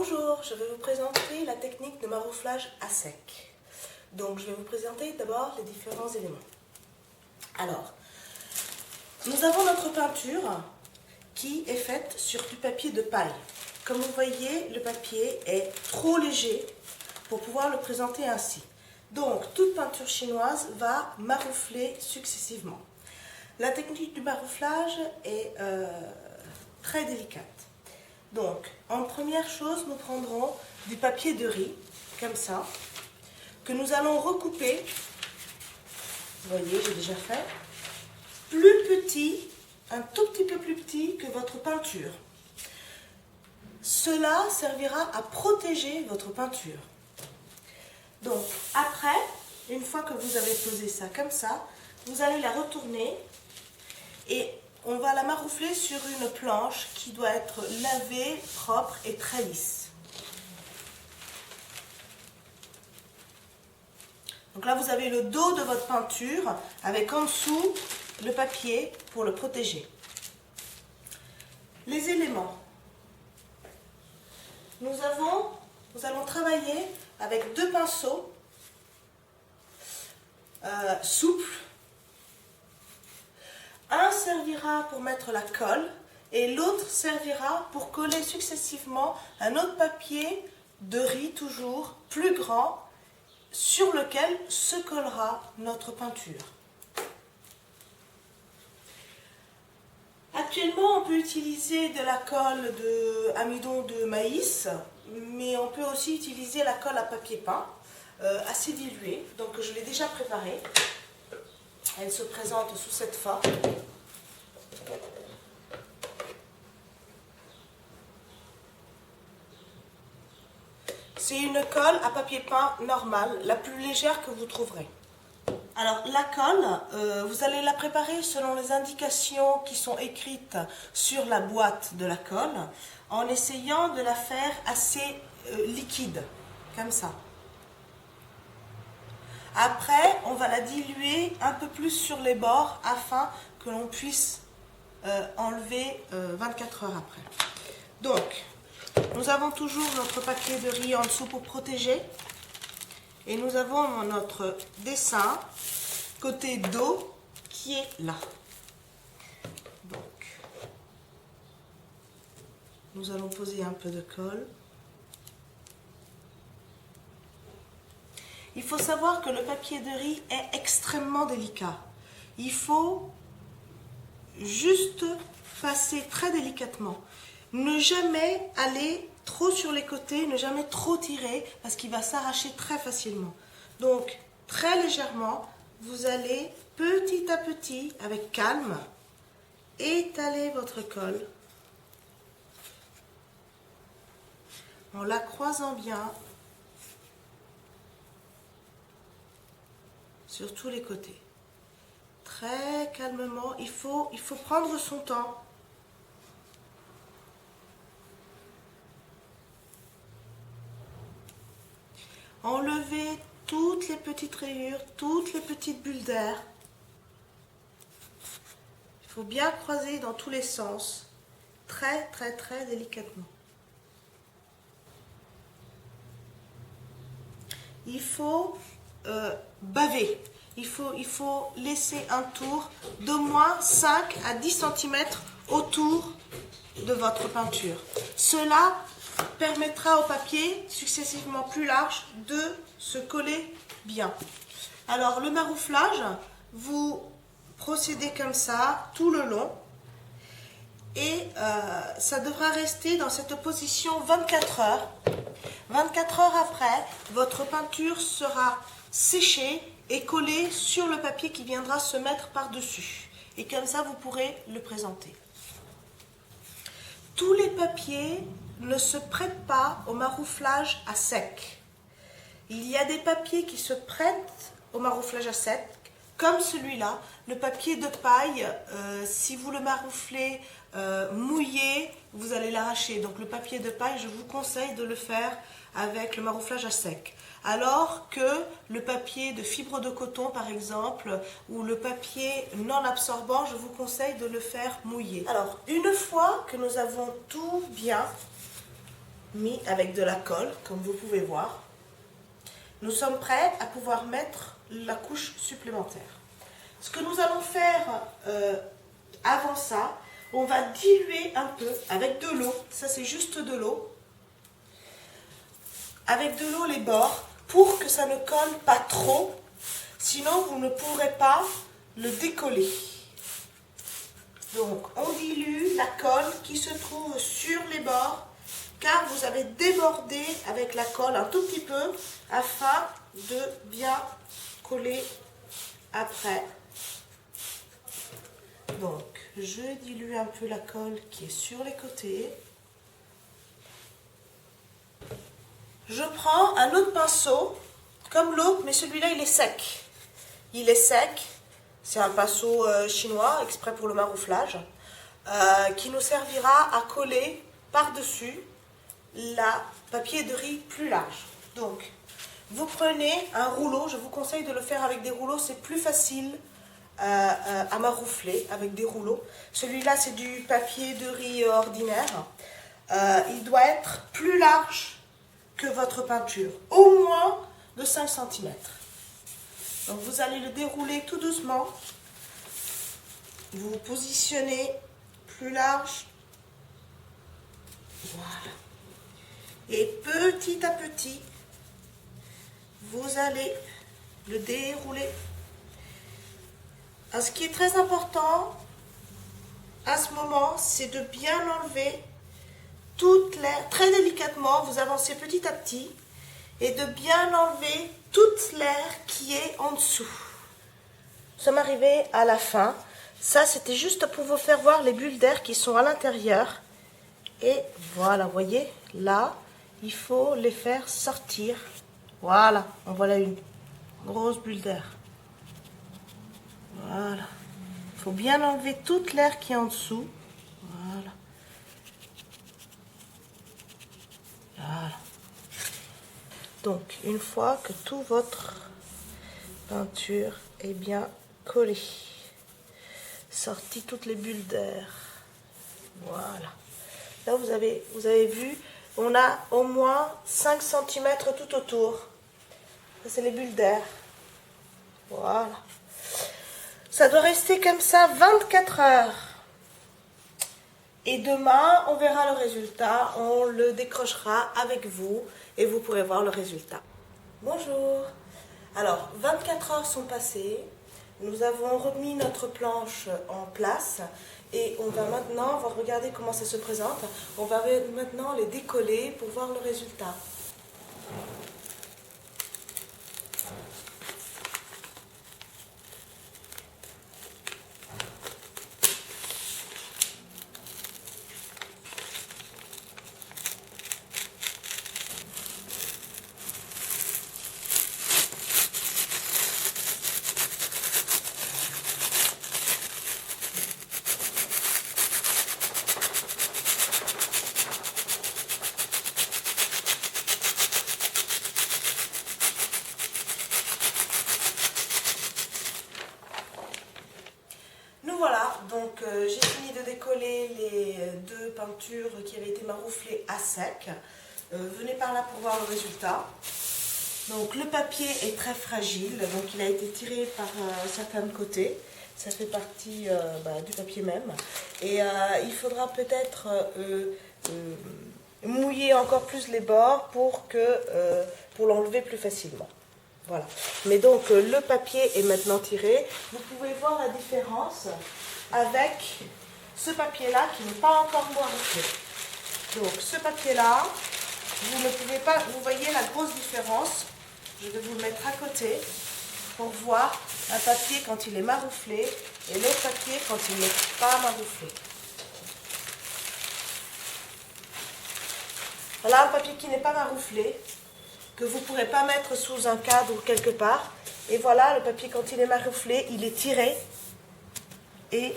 Bonjour, je vais vous présenter la technique de marouflage à sec. Donc je vais vous présenter d'abord les différents éléments. Alors, nous avons notre peinture qui est faite sur du papier de paille. Comme vous voyez, le papier est trop léger pour pouvoir le présenter ainsi. Donc, toute peinture chinoise va maroufler successivement. La technique du marouflage est très délicate. Donc, en première chose, nous prendrons du papier de riz, comme ça, que nous allons recouper, vous voyez, j'ai déjà fait, plus petit, un tout petit peu plus petit que votre peinture. Cela servira à protéger votre peinture. Donc, après, une fois que vous avez posé ça comme ça, vous allez la retourner et on va la maroufler sur une planche qui doit être lavée, propre et très lisse. Donc là, vous avez le dos de votre peinture avec en dessous le papier pour le protéger. Les éléments. Nous allons travailler avec deux pinceaux souples. Un servira pour mettre la colle et l'autre servira pour coller successivement un autre papier de riz toujours plus grand sur lequel se collera notre peinture. Actuellement, on peut utiliser de la colle d'amidon de maïs, mais on peut aussi utiliser la colle à papier peint, assez diluée. Donc je l'ai déjà préparée. Elle se présente sous cette forme. C'est une colle à papier peint normale, la plus légère que vous trouverez. Alors la colle, vous allez la préparer selon les indications qui sont écrites sur la boîte de la colle, en essayant de la faire assez liquide, comme ça. Après, on va la diluer un peu plus sur les bords afin que l'on puisse enlever 24 heures après. Donc, nous avons toujours notre papier de riz en dessous pour protéger. Et nous avons notre dessin côté dos qui est là. Donc, nous allons poser un peu de colle. Il faut savoir que le papier de riz est extrêmement délicat. Il faut juste passer très délicatement. Ne jamais aller trop sur les côtés, ne jamais trop tirer parce qu'il va s'arracher très facilement. Donc, très légèrement, vous allez petit à petit, avec calme, étaler votre colle en la croisant bien sur tous les côtés. Très calmement, il faut prendre son temps. Enlever toutes les petites rayures, toutes les petites bulles d'air. Il faut bien croiser dans tous les sens, très très très délicatement. Il faut baver. Il faut laisser un tour d'au moins 5 à 10 cm autour de votre peinture. Cela permettra au papier, successivement plus large, de se coller bien. Alors le marouflage, vous procédez comme ça tout le long et ça devra rester dans cette position 24 heures. 24 heures après, votre peinture sera séchée et collée sur le papier qui viendra se mettre par-dessus. Et comme ça, vous pourrez le présenter. Tous les papiers ne se prêtent pas au marouflage à sec. Il y a des papiers qui se prêtent au marouflage à sec, comme celui-là. Le papier de paille, si vous le marouflez mouillé, vous allez l'arracher. Donc le papier de paille, je vous conseille de le faire avec le marouflage à sec. Alors que le papier de fibre de coton, par exemple, ou le papier non absorbant, je vous conseille de le faire mouillé. Alors, une fois que nous avons tout bien mis avec de la colle, comme vous pouvez voir. Nous sommes prêts à pouvoir mettre la couche supplémentaire. Ce que nous allons faire avant ça, on va diluer un peu avec de l'eau. Ça, c'est juste de l'eau. Avec de l'eau les bords pour que ça ne colle pas trop. Sinon, vous ne pourrez pas le décoller. Donc, on dilue la colle qui se trouve sur les bords car vous avez débordé avec la colle un tout petit peu afin de bien coller après. Donc, je dilue un peu la colle qui est sur les côtés. Je prends un autre pinceau, comme l'autre, mais celui-là, il est sec. Il est sec. C'est un pinceau chinois, exprès pour le marouflage, qui nous servira à coller par-dessus la papier de riz plus large. Donc, vous prenez un rouleau. Je vous conseille de le faire avec des rouleaux. C'est plus facile à maroufler avec des rouleaux. Celui-là, c'est du papier de riz ordinaire. Il doit être plus large que votre peinture, au moins de 5 cm. Donc vous allez le dérouler tout doucement. Vous vous positionnez plus large. Voilà. Et petit à petit, vous allez le dérouler. Alors, ce qui est très important à ce moment, c'est de bien enlever toute l'air, très délicatement, vous avancez petit à petit, et de bien enlever toute l'air qui est en dessous. Nous sommes arrivés à la fin. Ça, c'était juste pour vous faire voir les bulles d'air qui sont à l'intérieur. Et voilà, vous voyez, là, il faut les faire sortir. Voilà, en voilà une grosse bulle d'air. Voilà. Il faut bien enlever toute l'air qui est en dessous. Voilà. Voilà. Donc, une fois que toute votre peinture est bien collée, sorti toutes les bulles d'air. Voilà. Là, vous avez vu, on a au moins 5 cm tout autour. Ça, c'est les bulles d'air. Voilà. Ça doit rester comme ça 24 heures. Et demain, on verra le résultat. On le décrochera avec vous et vous pourrez voir le résultat. Bonjour. Alors, 24 heures sont passées. Nous avons remis notre planche en place et on va regarder comment ça se présente. On va maintenant les décoller pour voir le résultat. Donc j'ai fini de décoller les deux peintures qui avaient été marouflées à sec. Venez par là pour voir le résultat. Donc le papier est très fragile, donc il a été tiré par certains côtés. Ça fait partie du papier même. Et il faudra peut-être mouiller encore plus les bords pour l'enlever plus facilement. Voilà. Mais donc le papier est maintenant tiré. Vous pouvez voir la différence avec ce papier-là qui n'est pas encore moirissé. Donc ce papier-là, vous ne pouvez pas, vous voyez la grosse différence. Je vais vous le mettre à côté pour voir un papier quand il est marouflé et l'autre papier quand il n'est pas marouflé. Voilà un papier qui n'est pas marouflé, que vous ne pourrez pas mettre sous un cadre ou quelque part. Et voilà le papier quand il est marouflé, il est tiré. Et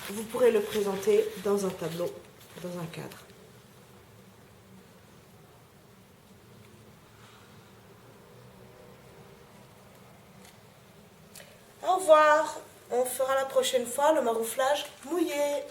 vous pourrez le présenter dans un tableau, dans un cadre. Au revoir. On fera la prochaine fois le marouflage mouillé.